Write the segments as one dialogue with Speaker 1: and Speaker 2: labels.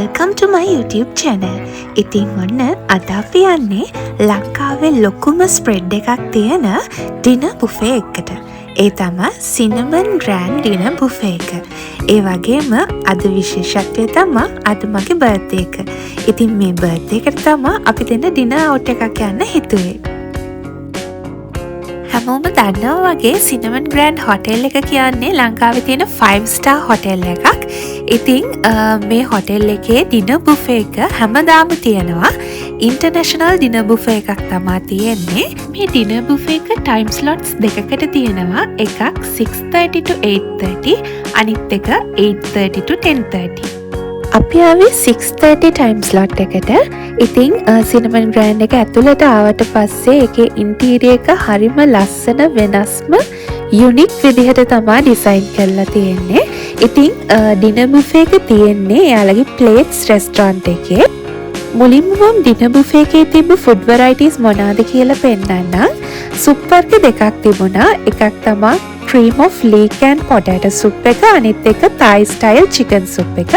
Speaker 1: welcome to my YouTube channel. ඉතින් ඔන්න අද අපි යන්නේ ලංකාවේ ලොකුම ස්ප්‍රෙඩ් එකක් තියෙන ඩිනර් බුෆේ එකකට. ඒ තමයි සිනමන් ග්‍රෑන්ඩ් ඩිනර් බුෆේ එක. ඒ වගේම අද විශේෂත්වය තමයි අද මගේ බර්ත්ඩේ එක. ඉතින් මේ බර්ත්ඩේ එකට තමයි අපි දෙන්න ඩිනර් අවුට් එකක් යන්න හිතුවේ. හැමෝම දන්නවා වගේ සිනමන් ග්‍රෑන්ඩ් හොටෙල් එක කියන්නේ ලංකාවේ තියෙන 5 star හොටෙල් එකක්. ඉතින් මේ හොටෙල් එකේ ඩිනර් බුෆේ එක හැමදාම තියෙනවා. ඉන්ටර්නැෂනල් ඩිනර් බුෆේ එකක් තමයි තියෙන්නේ. මේ ඩිනර් බුෆේ එක ටයිම් ස්ලොට්ස් දෙකකට තියෙනවා. එකක් 6:30 to 8:30 අනිත් එක 8:30 to 10:30. අපි ආවේ 6:30 ටයිම් ස්ලොට් එකට. ඉතින් සිනමන් ග්‍රෑන්ඩ් එක ඇතුළට ආවට පස්සේ ඒකේ ඉන්ටීරියර් එක හරිම ලස්සන වෙනස්ම යුනික් විදිහට තමයි ඩිසයින් කරලා තියෙන්නේ. ඉතින් ඩිනර් බුෆේ එක තියෙන්නේ එයාලගේ ප්ලේට්ස් රෙස්ටොරන්ට් එකේ. මුලින්ම මම ඩිනර් බුෆේ එකේ තිබ්බ ෆුඩ් වෙරයිටිස් මොනවාද කියලා පෙන්නන්නම්. සුප් වර්ග දෙකක් තිබුණා. එකක් තමයි cream of leek and potato soup එක, අනිත් එක Thai style chicken soup එක.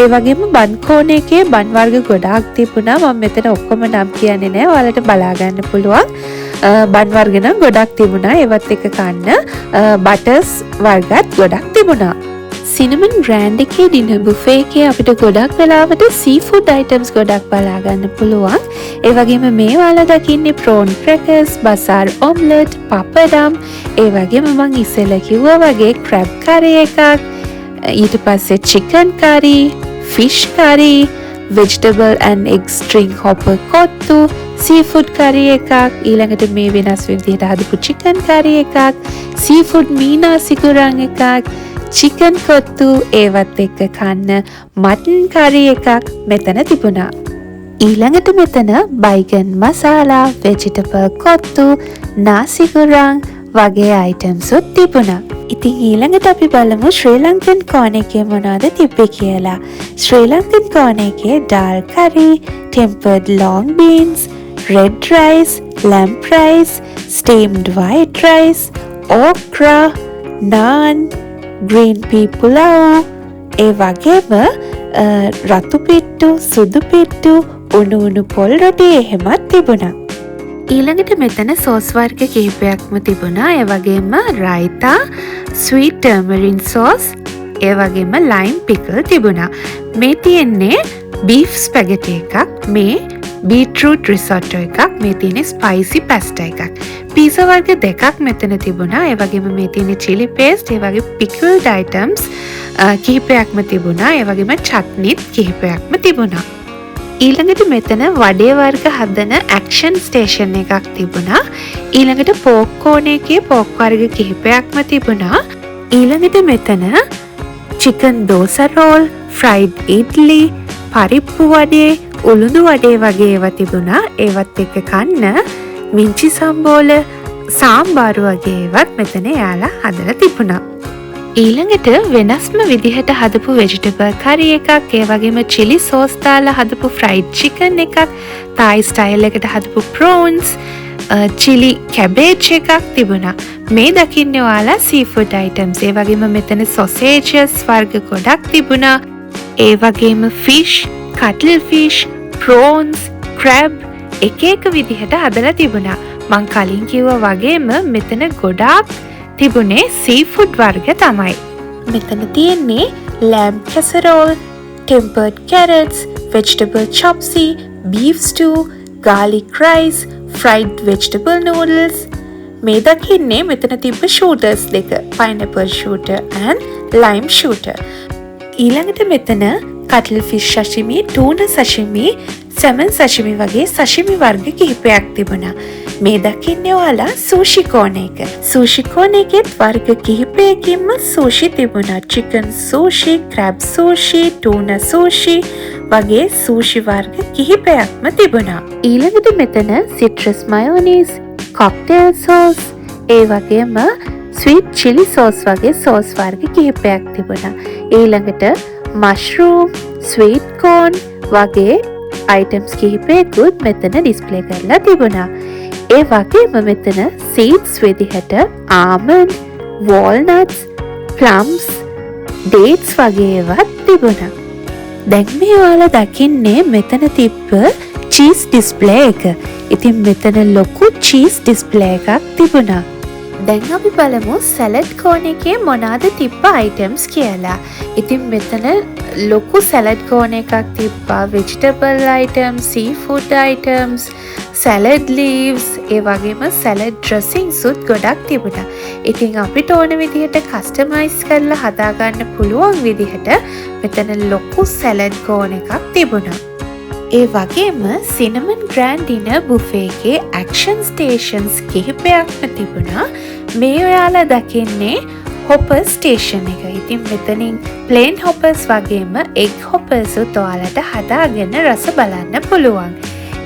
Speaker 1: ඒ වගේම බන් කෝන් එකේ බන් වර්ග ගොඩාක් තිබුණා. මම මෙතන ඔක්කොම නම් කියන්නේ නැහැ. ඔයාලට බලා ගන්න පුළුවන්. බන් වර්ග නම් ගොඩක් තිබුණා. ඒවත් එක කන්න බටර්ස් වර්ගත් ගොඩක් තිබුණා. සිනමන් ග්‍රෑන්ඩ් එකේ ඩිනර් බුෆේ එකේ අපිට ගොඩක් වෙලාවට සීෆුඩ් අයිටම්ස් ගොඩක් බලා ගන්න පුළුවන්. ඒ වගේම මේ ඔයාලා දකින්නේ ප්‍රෝන් ක්‍රැකර්ස්, බසාර් ඔම්ලට්, පපඩම්, ඒ වගේම මම ඉස්සෙල්ලා කිව්වා වගේ ක්‍රැබ් කරි එකක්, ඊට පස්සේ chicken curry, fish curry, vegetable and egg string hopper kottu, seafood curry එකක්, ඊළඟට මේ වෙනස් විදිහට හදපු චිකන් කරි එකක්, සීෆුඩ් මීනා සිකුරන් එකක්, චිකන් කොත්තු, ඒවත් එක්ක කන්න මටන් කරි එකක් මෙතන තිබුණා. ඊළඟට මෙතන බයිගන් මසාලා, වෙජිටබල් කොත්තු, නාසිකුරන් වගේ අයිටම්ස් උත් තිබුණා. ඉතින් ඊළඟට අපි බලමු ශ්‍රී ලංකන් කෝන් එකේ මොනවද තිබ්බේ කියලා. ශ්‍රී ලංකන් කෝන් එකේ ඩාල් කරි, tempered long beans, red rice, lamb rice, steamed white rice, okra, naan, green pea pulao, ඒ වගේම රතු පිට්ටු, සුදු පිට්ටු, උණු පොල් රොටි එහෙමත් තිබුණා. ඊළඟට මෙතන සෝස් වර්ග කිහිපයක්ම තිබුණා. ඒ වගේම රයිතා, ස්වීට් ටර්මරින් සෝස්, ඒ වගේම ලයිම් පිකල් තිබුණා. මේ තියෙන්නේ බීෆ් ස්පැගටි එකක්, මේ බීට්රූට් රිසොට්ටෝ එකක්, මේ තියෙන්නේ ස්පයිසි පැස්ටා එකක්. පීසා වර්ග දෙකක් මෙතන තිබුණා. ඒ වගේම මේ තියෙන්නේ චිලි පේස්ට්, ඒ වගේ පිකල්ඩ් අයිටම්ස් කිහිපයක්ම තිබුණා. ඒ වගේම චට්නිත් කිහිපයක්ම තිබුණා. ඊළඟට මෙතන වඩේ වර්ග හදන ඇක්ෂන් ස්ටේෂන් එකක් තිබුණා. ඊළඟට පෝක් කෝන් එකේ පෝක් වර්ග කිහිපයක්ම තිබුණා. ඊළඟට මෙතන චිකන් දෝසා රෝල්, ෆ්‍රයිඩ් ඉඩ්ලි, පරිප්පු වඩේ, උළුදු වඩේ වගේ ඒවා තිබුණා. ඒවත් එක්ක කන්න මිංචි සම්බෝල, සාම්බාරු වගේ ඒවත් මෙතන යාලා හදලා තිබුණා. ඊළඟට වෙනස්ම විදිහට හදපු වෙජිටබල් කරි එකක්, ඒ වගේම චිලි සෝස් දාලා හදපු ෆ්‍රයිඩ් චිකන් එකක්, Thai ස්ටයිල් එකට හදපු ප්‍රෝන්ස්, චිලි කැබේජ් එකක් තිබුණා. මේ දකින්නේ ඔයාලා සීෆුඩ් අයිටම්ස්. ඒ වගේම මෙතන සොසේජස් වර්ග ගොඩක් තිබුණා. ඒ වගේම ෆිෂ්, කටල් ෆිෂ්, ප්‍රෝන්ස්, ක්‍රැබ් එක එක විදිහට හදලා තිබුණා. මං කලින් කිව්වා වගේම මෙතන ගොඩාක් තිබුණේ සීෆුඩ් වර්ග තමයි. මෙතන තියෙන්නේ lamb casserole, tempered carrots, vegetable chopsy, beef stew, garlic rice, fried vegetable noodles. මේ දකින්නේ මෙතන තිබ්බ shooters දෙක, pineapple shooter and lime shooter. ඊළඟට මෙතන කටල් ෆිෂ් සෂිමි, ටූනා සෂිමි, සැමන් සෂිමි වගේ සෂිමි වර්ග කිහිපයක් තිබුණා. මේ දකින්නේ ඔයාලා සූෂි කෝන් එක. සූෂි කෝන් එකේ වර්ග කිහිපයකින්ම සූෂි තිබුණා. චිකන් සූෂි, ක්‍රැබ් සූෂි, ටූනා සූෂි වගේ සූෂි වර්ග කිහිපයක්ම තිබුණා. ඊළඟට මෙතන සිට්‍රස් මයෝනීස්, කොක්ටේල් සෝස්, ඒ වගේම ස්වීට් චිලි සෝස් වගේ සෝස් වර්ග කිහිපයක් තිබුණා. ඊළඟට මෂ්රූම්, ස්වීට් කෝන් වගේ අයිටම්ස් කිහිපයකුත් මෙතන ඩිස්ප්ලේ කරලා තිබුණා. ඒ වගේම මෙතන සීඩ්ස් විදිහට ආමන්ඩ්, වෝල්නට්ස්, ප්ලම්ස්, ඩේට්ස් වගේ ඒවත් තිබුණා. දැන් මේ ඔයාලා දකින්නේ මෙතන තිබ්බ චීස් ඩිස්ප්ලේ එක. ඉතින් මෙතන ලොකු චීස් ඩිස්ප්ලේ එකක් තිබුණා. දැන් අපි බලමු සැලඩ් කෝන් එකේ මොනවාද තිබ්බ අයිටම්ස් කියලා. ඉතින් මෙතන ලොකු සැලඩ් කෝන් එකක් තිබ්බා. Vegetable items, seafood items, salad leaves, ඒ වගේම සැලඩ් ඩ්‍රෙසින්ග්ස් උත් ගොඩක් තිබුණා. ඉතින් අපිට ඕන විදිහට කස්ටමයිස් කරලා හදාගන්න පුළුවන් විදිහට මෙතන ලොකු සැලඩ් කෝන් එකක් තිබුණා. ඒ වගේම සිනමන් ග්‍රෑන්ඩ් ඩිනර් බුෆේ එකේ ඇක්ෂන් ස්ටේෂන්ස් කිහිපයක්ම තිබුණා. මේ ඔයාලා දකින්නේ හොපර් ස්ටේෂන් එක. ඉතින් මෙතනින් ප්ලේන් හොපර්ස් වගේම එග් හොපර්ස් උත් ඔයාලට හදාගෙන රස බලන්න පුළුවන්.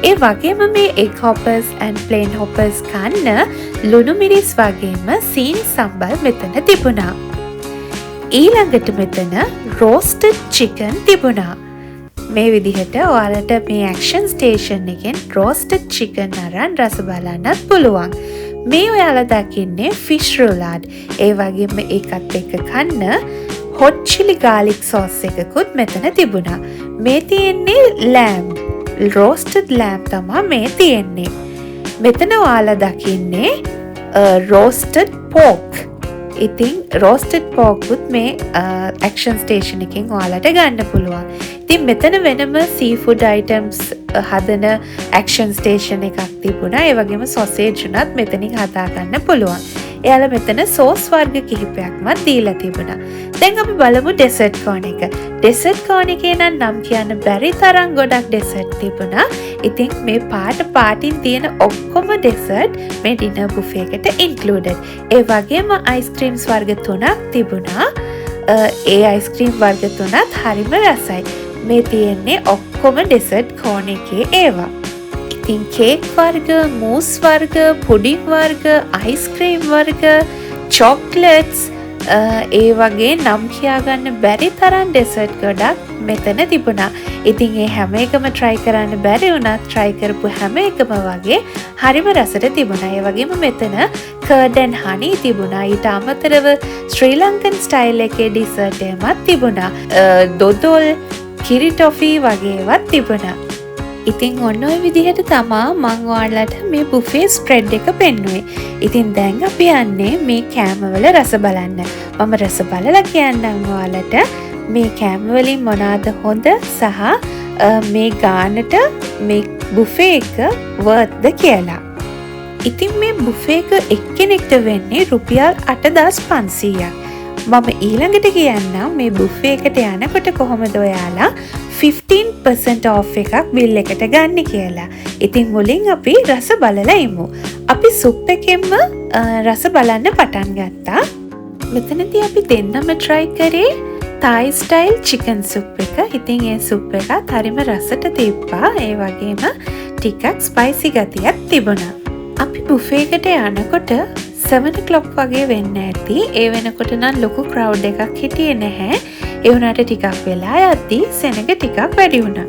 Speaker 1: ඒ වගේම මේ egg hoppers and plane hoppers කන්න ලුණු මිරිස් වගේම සීනි සම්බල් මෙතන තිබුණා. ඊළඟට මෙතන රෝස්ටඩ් චිකන් තිබුණා. මේ විදිහට ඔයාලට මේ ඇක්ෂන් ස්ටේෂන් එකෙන් රෝස්ටඩ් චිකන් අරන් රස බලන්නත් පුළුවන්. මේ ඔයාලා දකින්නේ ෆිෂ් රෝලාඩ්. ඒ වගේම ඒකත් එක්ක කන්න හොට් චිලි ගාලික් සෝස් එකකුත් මෙතන තිබුණා. මේ තියෙන්නේ ලෑම්බ්. රෝස්ටඩ් ලෑම්බ් තමයි මේ තියෙන්නේ. මෙතන ඔයාලා දකින්නේ රෝස්ටඩ් පෝක්. ඉතින් රෝස්ටඩ් පෝක් උත් මේ ඇක්ෂන් ස්ටේෂන් එකෙන් ඔයාලට ගන්න පුළුවන්. ඉතින් මෙතන වෙනම සීෆුඩ් අයිටම්ස් හදන ඇක්ෂන් ස්ටේෂන් එකක් තිබුණා. ඒ වගේම සොසේජ් උනත් මෙතනින් හදාගන්න පුළුවන්. එයාලා මෙතන සෝස් වර්ග කිහිපයක්ම දීලා තිබුණා. දැන් අපි බලමු ඩෙසර්ට් කෝන් එක. ඩෙසර්ට් කෝන් එකේ නම් කියන්න බැරි තරම් ගොඩක් ඩෙසර්ට් තිබුණා. ඉතින් මේ පාටින් තියෙන ඔක්කොම ඩෙසර්ට් මේ ඩිනර් බුෆේ එකට ඉන්ක්ලූඩඩ්. ඒ වගේම අයිස්ක්‍රීම්ස් වර්ග 3ක් තිබුණා. ඒ අයිස්ක්‍රීම් වර්ග 3ත් හරිම රසයි. මේ තියෙන්නේ ඔක්කොම ඩෙසර්ට් කෝන් එකේ ඒවා. ඉතින් කේක් වර්ග, මූස් වර්ග, පුඩින් වර්ග, අයිස්ක්‍රීම් වර්ග, චොක්ලට්ස්, ඒ වගේ නම් කියාගන්න බැරි තරම් ඩෙසර්ට් ගොඩක් මෙතන තිබුණා. ඉතින් ඒ හැම එකම try කරන්න බැරි වුණත් try කරපු හැම එකම වගේ හරිම රසට තිබුණා. ඒ වගේම මෙතන curd and honey තිබුණා. ඊට අමතරව ශ්‍රී ලංකන් ස්ටයිල් එකේ ඩෙසර්ට් එකක් තිබුණා. දොදොල්, කිරි ටොෆී වගේ ඒවාත් තිබුණා. ඉතින් ඔන්න ඔය විදිහට තමා මං ඔයාලට මේ බුෆේ ස්ප්‍රෙඩ් එක පෙන්නුවේ. ඉතින් දැන් අපි යන්නේ මේ කෑමවල රස බලන්න. මම රස බලලා කියන්නම් ඔයාලට මේ කෑමවලින් මොනවාද හොඳ සහ මේ ගානට මේ බුෆේ එක වර්ත්ද කියලා. ඉතින් මේ බුෆේ එක එක්කෙනෙක්ට වෙන්නේ රුපියල් 8500ක්. මම ඊළඟට කියන්නම් මේ බුෆේ එකට යනකොට කොහොමද ඔයාලා 15% off එකක් බිල් එකට ගන්න කියලා. ඉතින් මුලින් අපි රස බලලා ඉමු. අපි සුප් එකෙන්ම රස බලන්න පටන් ගත්තා. මෙතනදී අපි දෙන්නම try කරේ Thai style chicken soup එක. ඉතින් ඒ සුප් එකත් හරිම රසට තිබ්බා. ඒ වගේම ටිකක් spicy ගතියක් තිබුණා. අපි බුෆේ එකට යනකොට 7 o'clock වගේ වෙන්න ඇති. ඒ වෙනකොට නම් ලොකු crowd එකක් හිටියේ නැහැ. ඒ වුණාට ටිකක් වෙලා යද්දී සෙනග ටිකක් වැඩි වුණා.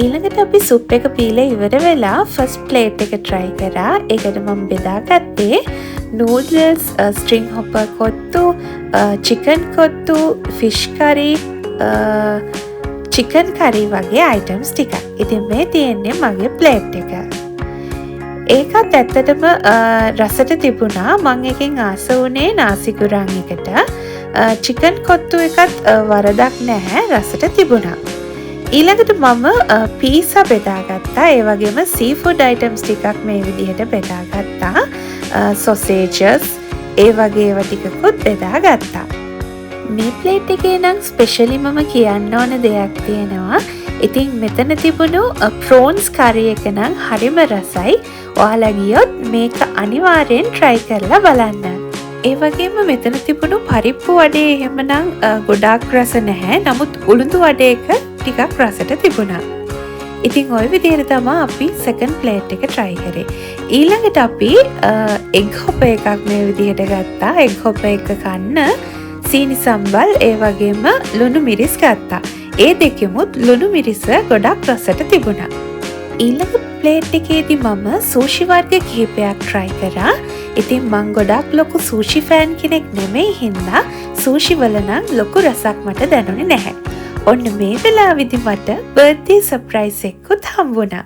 Speaker 1: ඊළඟට අපි සුප් එක පීලා ඉවර වෙලා ෆස්ට් ප්ලේට් එක try කරා. ඒකට මම බෙදාගත්තේ noodles, string hopper kottu, chicken kottu, fish curry, chicken curry වගේ items ටිකක්. ඉතින් මේ තියෙන්නේ මගේ ප්ලේට් එක. ඒකත් ඇත්තටම රසට තිබුණා. මං එකෙන් ආස වුණේ නාසිකුරන් එකට. චිකන් කොත්තු එකත් වරදක් නැහැ, රසට තිබුණා. ඊළඟට මම පීසා බෙදාගත්තා. ඒ වගේම සීෆුඩ් අයිටම්ස් ටිකක් මේ විදිහට බෙදාගත්තා. සොසේජස් ඒ වගේ ඒවා ටිකකුත් බෙදාගත්තා. මේ ප්ලේට් එකේ නම් ස්පෙෂලි මම කියන්න ඕන දෙයක් තියෙනවා. ඉතින් මෙතන තිබුණු ප්‍රෝන්ස් කරි එක නම් හරිම රසයි. ඔයාලා ගියොත් මේක අනිවාර්යෙන් try කරලා බලන්න. ඒ වගේම මෙතන තිබුණු පරිප්පු වඩේ එහෙමනම් ගොඩාක් රස නැහැ. නමුත් උළුදු වඩේ එක ටිකක් රසට තිබුණා. ඉතින් ওই විදිහට තමයි අපි සෙකන්ඩ් ප්ලේට් එක try කරේ. ඊළඟට අපි එග් හොප එකක් මේ විදිහට ගත්තා. එග් හොප එක කන්න සීනි සම්බල් ඒ වගේම ලුණු මිරිස් ගත්තා. ඒ දෙකෙමුත් ලුණු මිරිස ගොඩක් රසට තිබුණා. ඊළඟ ප්ලේට් එකේදී මම සූෂි වර්ග කිහිපයක් try කරා. ඉතින් මං ගොඩක් ලොකු සූෂි ෆෑන් කෙනෙක් නෙමෙයි හින්දා සූෂි වල නම් ලොකු රසක් මට දැනුනේ නැහැ. ඔන්න මේ වෙලාවෙදි මට බර්ත්ඩේ සර්ප්‍රයිස් එකකුත් හම්බුණා.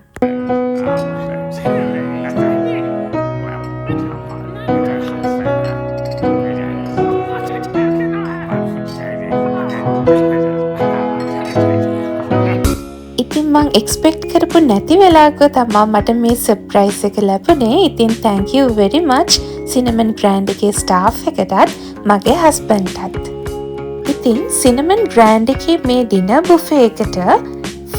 Speaker 1: ඉතින් මං එක්ස්පෙක්ට් කරපු නැති වෙලාවක තමා මට මේ සර්ප්‍රයිස් එක ලැබුණේ. ඉතින් thank you very much Cinnamon Grand එකේ ස්ටාෆ් එකටත් මගේ හස්බන්ඩ්ටත්. ඉතින් Cinnamon Grand එකේ මේ ඩිනර් බුෆේ එකට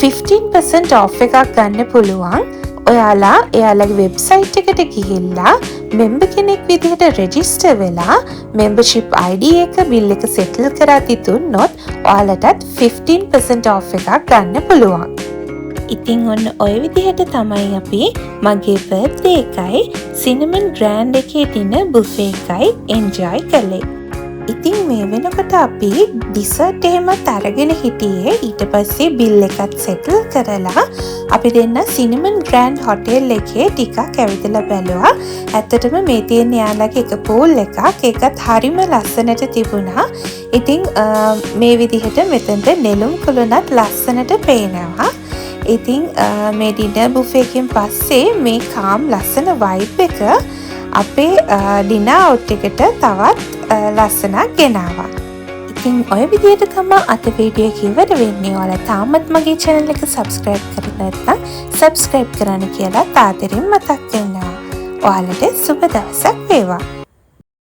Speaker 1: 15% off එකක් ගන්න පුළුවන්. ඔයාලා එයාලගේ වෙබ්සයිට් එකට ගිහිල්ලා මෙම්බර් කෙනෙක් විදිහට රෙජිස්ටර් වෙලා membership ID එක බිල් එක සෙටල් කරලා තිතුනොත් ඔයාලටත් 15% off එකක් ගන්න පුළුවන්. ඉතින් ඔන්න ඔය විදිහට තමයි අපි මගේ බර්ත්ඩේ එකයි Cinnamon Grand එකේ ඩිනර් බුෆේ එකයි එන්ජොයි කළේ. ඉතින් මේ වෙනකොට අපි ඩිසර්ට් එහෙමත් අරගෙන හිටියේ. ඊට පස්සේ බිල් එකත් සෙටල් කරලා අපි දෙන්න Cinnamon Grand Hotel එකේ ටිකක් ඇවිදලා බැලුවා. ඇත්තටම මේ තියෙන යාළුවගේ එක pool එකක්. ඒකත් හරිම ලස්සනට තිබුණා. ඉතින් මේ විදිහට මෙතනට නෙළුම් කුළුණත් ලස්සනට පේනවා. ඉතින් මේ ඩිනර් බුෆේ එකෙන් පස්සේ මේ කාම් ලස්සන වයිබ් එක අපේ ඩිනර් අවුට් එකට තවත් ලස්සනක් ගෙනාවා. ඉතින් ඔය විදිහට තමයි අද වීඩියෝ එක ඉවර වෙන්නේ. ඔයාලා තාමත් මගේ channel එක subscribe කරලා නැත්නම් subscribe කරන්න කියලා තාතරින් මතක් කරනවා. ඔයාලට සුබ දවසක් වේවා.